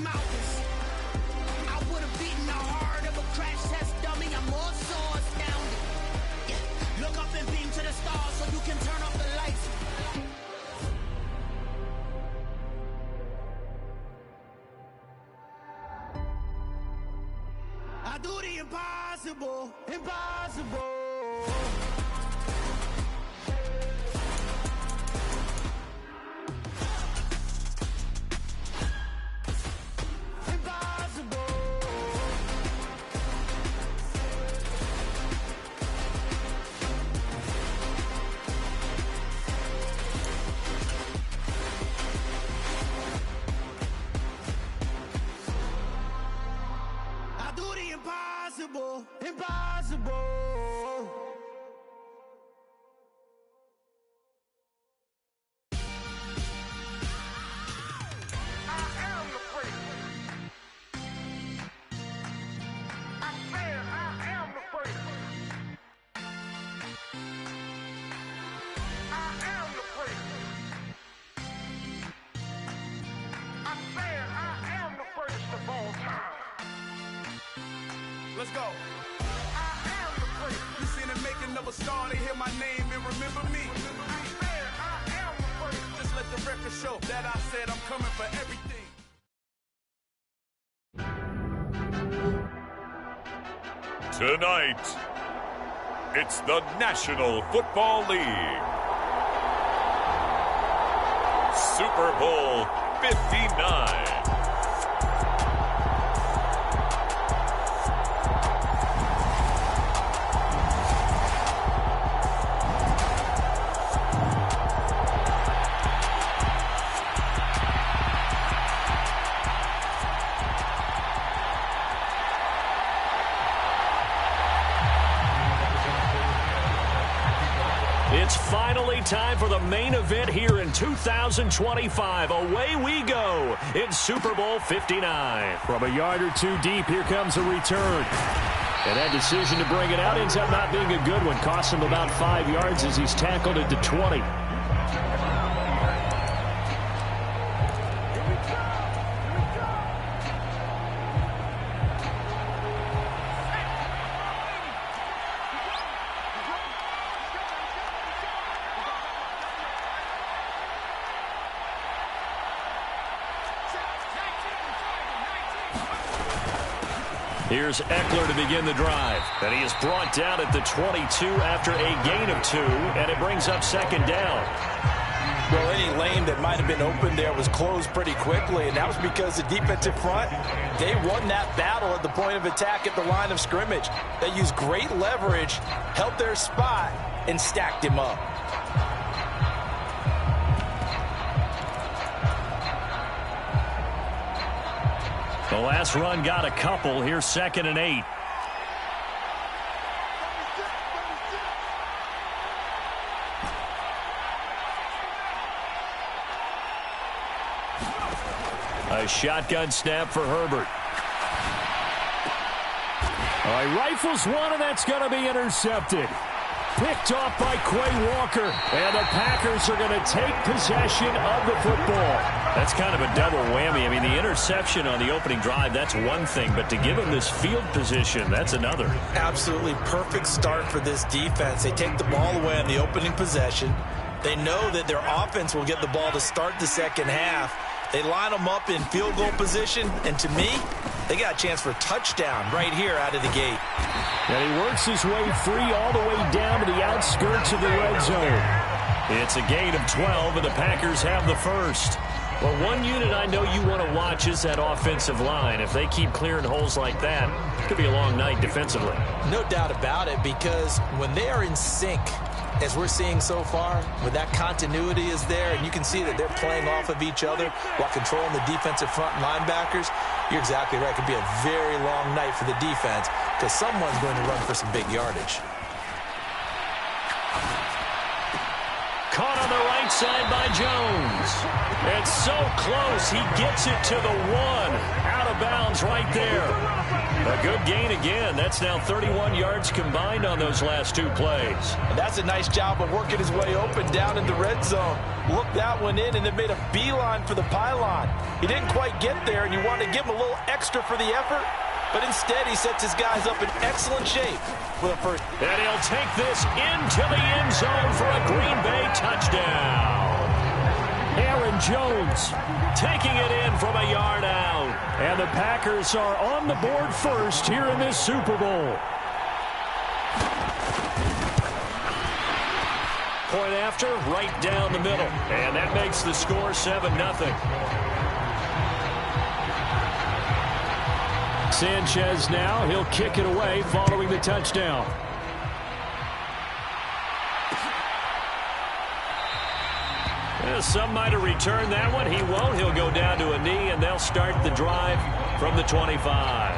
mountains. I would have beaten the heart of a crash test dummy. I'm more so astounded. Yeah. Look up and beam to the stars so you can turn off the lights. I do the impossible, impossible. Impossible, impossible. Let's go. I am the first. You seen the making of a star, they hear my name and remember me. I am the first. Just let the record show that I said I'm coming for everything. Tonight, it's the National Football League. Super Bowl 59. It's finally time for the main event here in 2025. Away we go in Super Bowl 59. From a yard or two deep, here comes a return. And that decision to bring it out ends up not being a good one. Cost him about 5 yards as he's tackled at the 20. Here's Eckler to begin the drive. And he is brought down at the 22 after a gain of 2, and it brings up second down. Well, any lane that might have been open there was closed pretty quickly, and that was because the defensive front, they won that battle at the point of attack at the line of scrimmage. They used great leverage, held their spot, and stacked him up. The last run got a couple. Here's 2nd and 8. A shotgun snap for Herbert. All right, rifles one, and that's going to be intercepted. Picked off by Quay Walker. And the Packers are going to take possession of the football. That's kind of a double whammy. I mean, the interception on the opening drive, that's one thing. But to give him this field position, that's another. Absolutely perfect start for this defense. They take the ball away on the opening possession. They know that their offense will get the ball to start the second half. They line them up in field goal position. And to me, they got a chance for a touchdown right here out of the gate. And he works his way free all the way down to the outskirts of the red zone. It's a gain of 12, and the Packers have the first. Well, one unit I know you want to watch is that offensive line. If they keep clearing holes like that, it could be a long night defensively. No doubt about it, because when they are in sync, as we're seeing so far, when that continuity is there, and you can see that they're playing off of each other while controlling the defensive front linebackers, you're exactly right. It could be a very long night for the defense because someone's going to run for some big yardage. Caught on the right side by Jones. It's so close. He gets it to the 1. Out of bounds is right there. A good gain again. That's now 31 yards combined on those last two plays. And that's a nice job of working his way open down in the red zone. Looked that one in and then made a beeline for the pylon. He didn't quite get there, and you want to give him a little extra for the effort. But instead, he sets his guys up in excellent shape with a first. And he'll take this into the end zone for a Green Bay touchdown. Aaron Jones Taking it in from a yard out. And the Packers are on the board first here in this Super Bowl. Point after, right down the middle. And that makes the score 7-0. Sanchez now, he'll kick it away following the touchdown. Some might have returned that one. He won't. He'll go down to a knee, and they'll start the drive from the 25.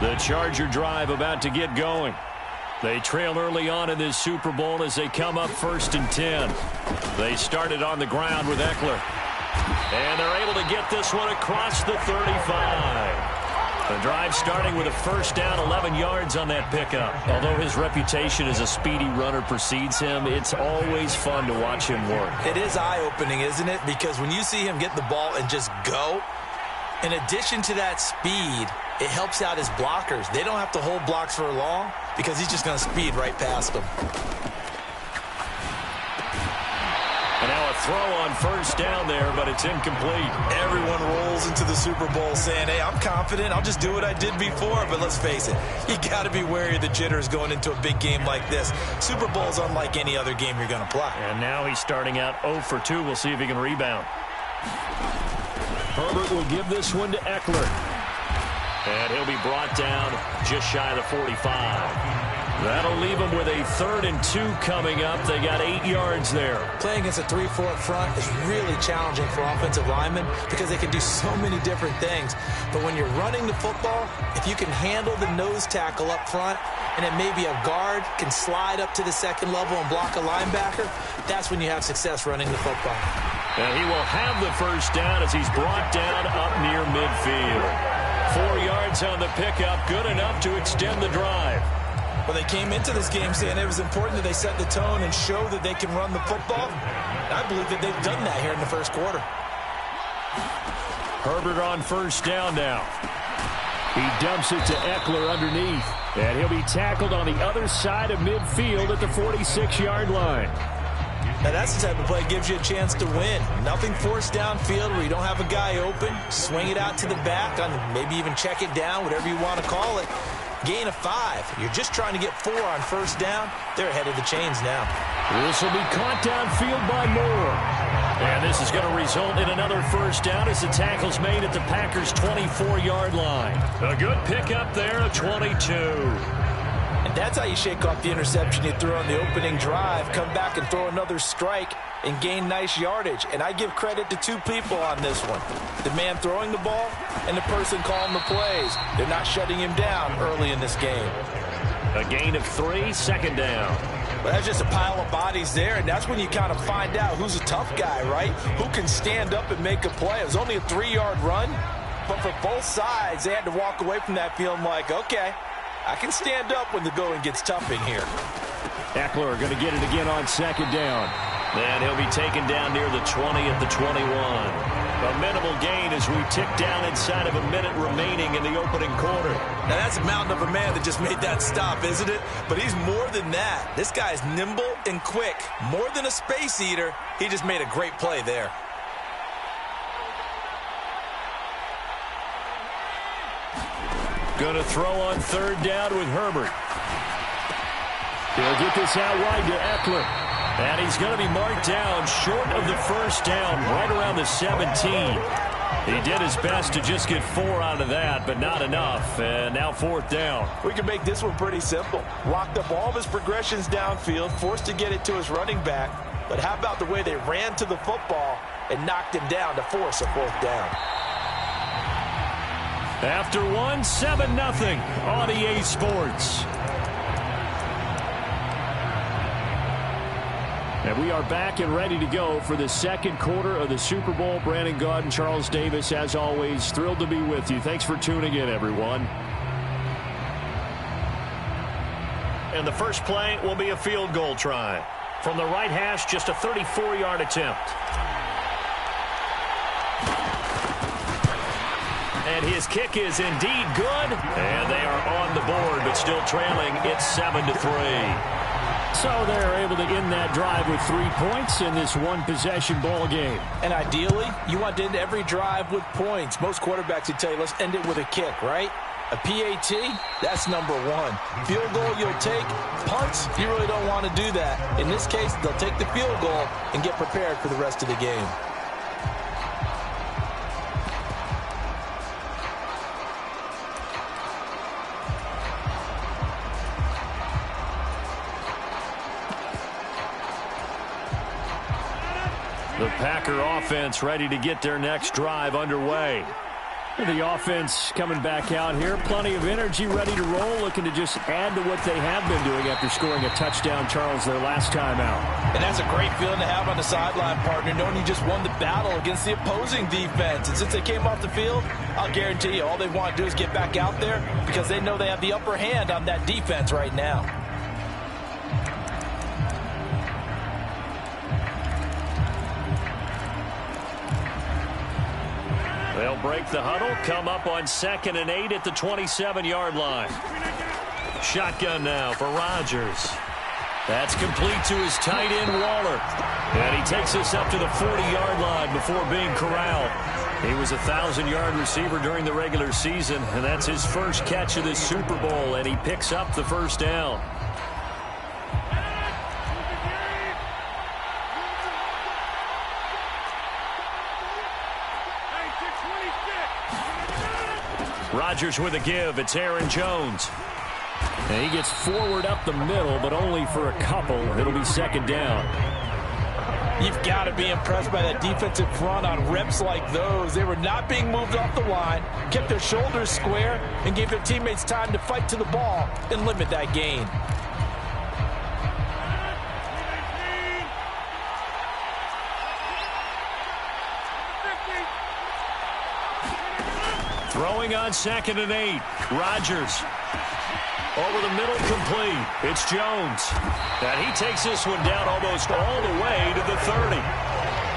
The Charger drive about to get going. They trail early on in this Super Bowl as they come up 1st and 10. They started on the ground with Eckler. And they're able to get this one across the 35. The drive starting with a first down, 11 yards on that pickup. Although his reputation as a speedy runner precedes him, it's always fun to watch him work. It is eye-opening, isn't it? Because when you see him get the ball and just go, in addition to that speed, it helps out his blockers. They don't have to hold blocks for long because he's just going to speed right past them. And now a throw on first down there, but it's incomplete. Everyone rolls into the Super Bowl saying, hey, I'm confident. I'll just do what I did before. But let's face it, you got to be wary of the jitters going into a big game like this. Super Bowl is unlike any other game you're going to play. And now he's starting out 0 for 2. We'll see if he can rebound. Herbert will give this one to Eckler. And he'll be brought down just shy of the 45. That'll leave them with a 3rd and 2 coming up. They got 8 yards there. Playing against a 3-4 front is really challenging for offensive linemen because they can do so many different things. But when you're running the football, if you can handle the nose tackle up front, and then maybe a guard can slide up to the second level and block a linebacker, that's when you have success running the football. And he will have the first down as he's brought down up near midfield. 4 yards on the pickup, good enough to extend the drive. Well, they came into this game saying it was important that they set the tone and show that they can run the football. And I believe that they've done that here in the first quarter. Herbert on first down now. He dumps it to Eckler underneath. And he'll be tackled on the other side of midfield at the 46-yard line. Now, that's the type of play that gives you a chance to win. Nothing forced downfield where you don't have a guy open. Swing it out to the back, on maybe even check it down, whatever you want to call it. Gain of 5. You're just trying to get 4 on first down. They're ahead of the chains now. This will be caught downfield by Moore. And this is going to result in another first down as the tackle's made at the Packers' 24-yard line. A good pickup there, a 22. And that's how you shake off the interception you threw on the opening drive. Come back and throw another strike and gain nice yardage. And I give credit to 2 people on this one. The man throwing the ball and the person calling the plays. They're not shutting him down early in this game. A gain of 3, second down. But that's just a pile of bodies there, and that's when you kind of find out who's a tough guy, right? Who can stand up and make a play. It was only a 3-yard run, but for both sides, they had to walk away from that feeling like, okay, I can stand up when the going gets tough in here. Eckler going to get it again on second down. And he'll be taken down near the 20 at the 21. A minimal gain as we tick down inside of a minute remaining in the opening quarter. Now, that's a mountain of a man that just made that stop, isn't it? But he's more than that. This guy's nimble and quick. More than a space eater, he just made a great play there. Going to throw on third down with Herbert. He'll get this out wide to Eckler. And he's going to be marked down short of the first down, right around the 17. He did his best to just get 4 out of that, but not enough. And now 4th down. We can make this one pretty simple. Locked up all of his progressions downfield, forced to get it to his running back. But how about the way they ran to the football and knocked him down to force a 4th down? After 1, 7-0 on EA Sports. And we are back and ready to go for the second quarter of the Super Bowl. Brandon Gaud and Charles Davis, as always, thrilled to be with you. Thanks for tuning in, everyone. And the first play will be a field goal try. From the right hash, just a 34-yard attempt. And his kick is indeed good. And they are on the board, but still trailing. It's 7-3. So they're able to end that drive with 3 points in this one-possession ball game. And ideally, you want to end every drive with points. Most quarterbacks would tell you, let's end it with a kick, right? A PAT, that's number one. Field goal, you'll take. Punts, you really don't want to do that. In this case, they'll take the field goal and get prepared for the rest of the game. The Packer offense ready to get their next drive underway. The offense coming back out here. Plenty of energy, ready to roll, looking to just add to what they have been doing after scoring a touchdown, Charles, their last time out. And that's a great feeling to have on the sideline, partner, knowing you just won the battle against the opposing defense. And since they came off the field, I'll guarantee you all they want to do is get back out there because they know they have the upper hand on that defense right now. They'll break the huddle, come up on 2nd and 8 at the 27-yard line. Shotgun now for Rodgers. That's complete to his tight end, Waller. And he takes us up to the 40-yard line before being corralled. He was a 1,000-yard receiver during the regular season, and that's his first catch of this Super Bowl, and he picks up the first down. Rodgers with a give. It's Aaron Jones. And he gets forward up the middle, but only for a couple. It'll be 2nd down. You've got to be impressed by that defensive front on reps like those. They were not being moved off the line, kept their shoulders square, and gave their teammates time to fight to the ball and limit that gain. Throwing on 2nd and 8. Rodgers. Over the middle, complete. It's Jones. And he takes this one down almost all the way to the 30.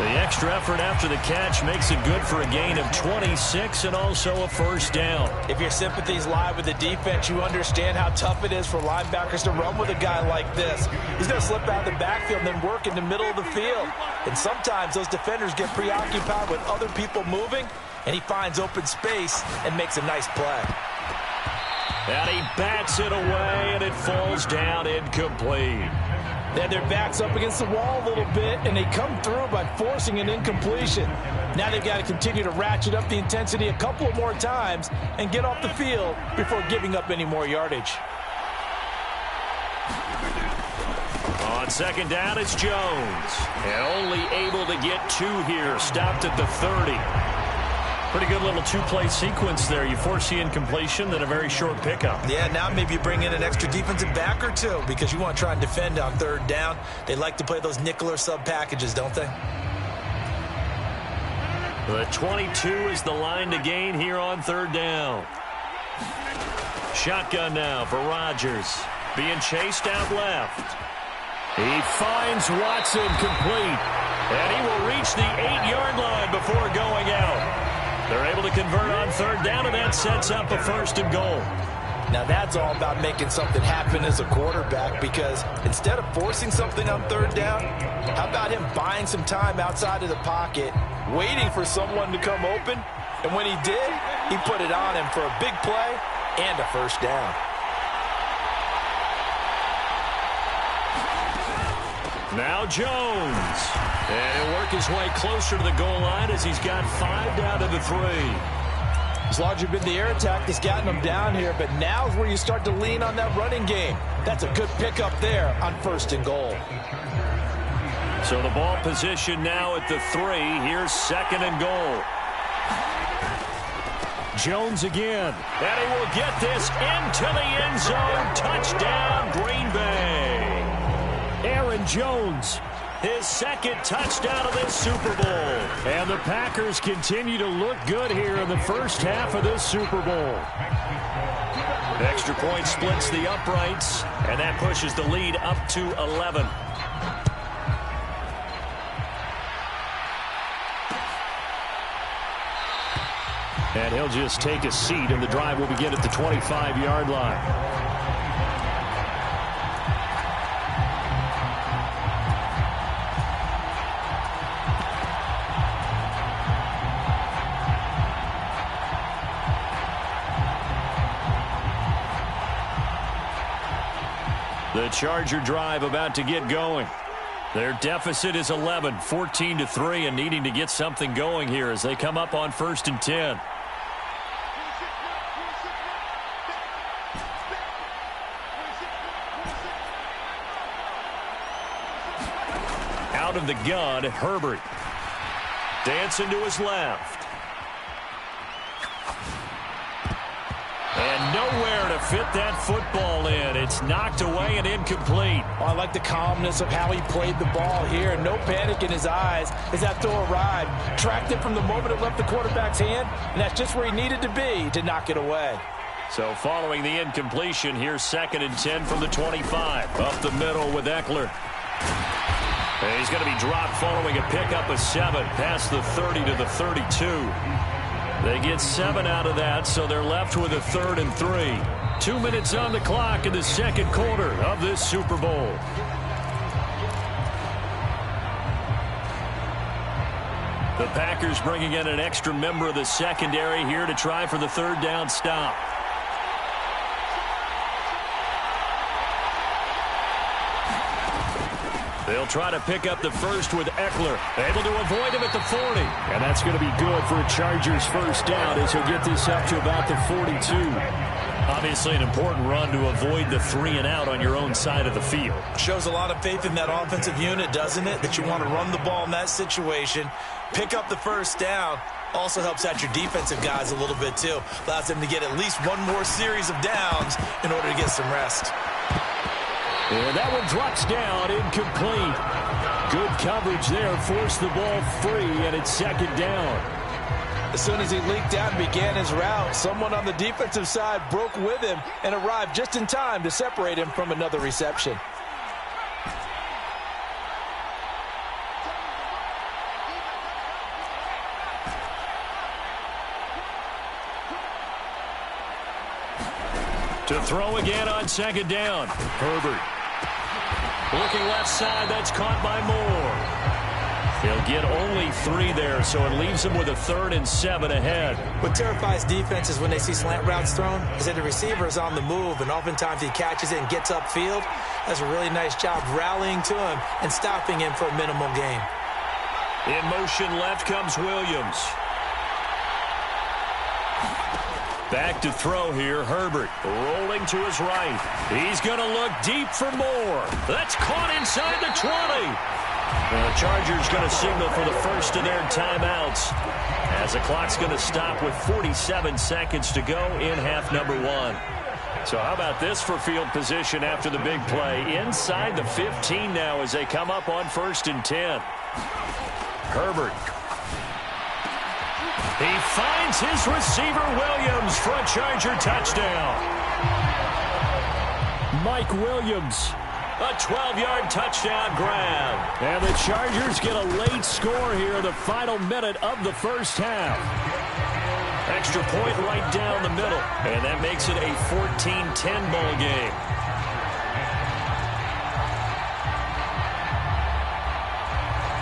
The extra effort after the catch makes it good for a gain of 26 and also a first down. If your sympathies lie with the defense, you understand how tough it is for linebackers to run with a guy like this. He's going to slip out of the backfield and then work in the middle of the field. And sometimes those defenders get preoccupied with other people moving, and he finds open space and makes a nice play. And he bats it away, and it falls down incomplete. Then their back's up against the wall a little bit, and they come through by forcing an incompletion. Now they've got to continue to ratchet up the intensity a couple of more times and get off the field before giving up any more yardage. On 2nd down, it's Jones. And only able to get 2 here. Stopped at the 30. Pretty good little 2-play sequence there. You force the incompletion, then a very short pickup. Yeah, now maybe you bring in an extra defensive back or two because you want to try and defend on 3rd down. They like to play those nickel or sub packages, don't they? The 22 is the line to gain here on 3rd down. Shotgun now for Rodgers. Being chased out left. He finds Watson complete. And he will reach the 8-yard line before going out. They're able to convert on 3rd down, and that sets up a 1st and goal. Now that's all about making something happen as a quarterback, because instead of forcing something on 3rd down, how about him buying some time outside of the pocket, waiting for someone to come open, and when he did, he put it on him for a big play and a 1st down. Now Jones. And he'll work his way closer to the goal line as he's got 5 down to the 3. It's largely been the air attack that's gotten them down here, but now's where you start to lean on that running game. That's a good pickup there on 1st and goal. So the ball position now at the 3. Here's 2nd and goal. Jones again. And he will get this into the end zone. Touchdown, Green Bay. Aaron Jones his second touchdown of this Super Bowl. And the Packers continue to look good here in the first half of this Super Bowl. Extra point splits the uprights, and that pushes the lead up to 11. And he'll just take a seat, and the drive will begin at the 25-yard line. The Charger drive about to get going. Their deficit is 11, 14-3, and needing to get something going here as they come up on 1st and 10. Out of the gun, Herbert. Dancing to his left. And nowhere to fit that football in. It's knocked away and incomplete. Oh, I like the calmness of how he played the ball here. No panic in his eyes as that throw arrived. Tracked it from the moment it left the quarterback's hand, and that's just where he needed to be to knock it away. So following the incompletion, here's 2nd and 10 from the 25. Up the middle with Eckler. And he's going to be dropped following a pickup of 7 past the 30 to the 32. They get 7 out of that, so they're left with a 3rd and 3. 2 minutes on the clock in the second quarter of this Super Bowl. The Packers bringing in an extra member of the secondary here to try for the 3rd down stop. They'll try to pick up the first with Eckler. Able to avoid him at the 40. And that's going to be good for a Chargers first down as he'll get this up to about the 42. Obviously an important run to avoid the 3 and out on your own side of the field. Shows a lot of faith in that offensive unit, doesn't it? That you want to run the ball in that situation. Pick up the first down. Also helps out your defensive guys a little bit, too. Allows them to get at least one more series of downs in order to get some rest. And that one drops down, incomplete. Good coverage there, forced the ball free, and it's 2nd down. As soon as he leaked out and began his route, someone on the defensive side broke with him and arrived just in time to separate him from another reception. To throw again on 2nd down. Herbert. Looking left side, that's caught by Moore. He'll get only 3 there, so it leaves him with a 3rd and 7 ahead. What terrifies defenses when they see slant routes thrown is that the receiver is on the move, and oftentimes he catches it and gets upfield. Does a really nice job rallying to him and stopping him for a minimal gain. In motion left comes Williams. Back to throw here, Herbert. Rolling to his right. He's going to look deep for Moore. That's caught inside the 20. The Chargers going to signal for the first of their timeouts as the clock's going to stop with 47 seconds to go in half number 1. So how about this for field position after the big play? Inside the 15 now as they come up on 1st and 10. Herbert. He finds his receiver, Williams, for a Charger touchdown. Mike Williams. A 12-yard touchdown grab. And the Chargers get a late score here in the final minute of the first half. Extra point right down the middle. And that makes it a 14-10 ball game.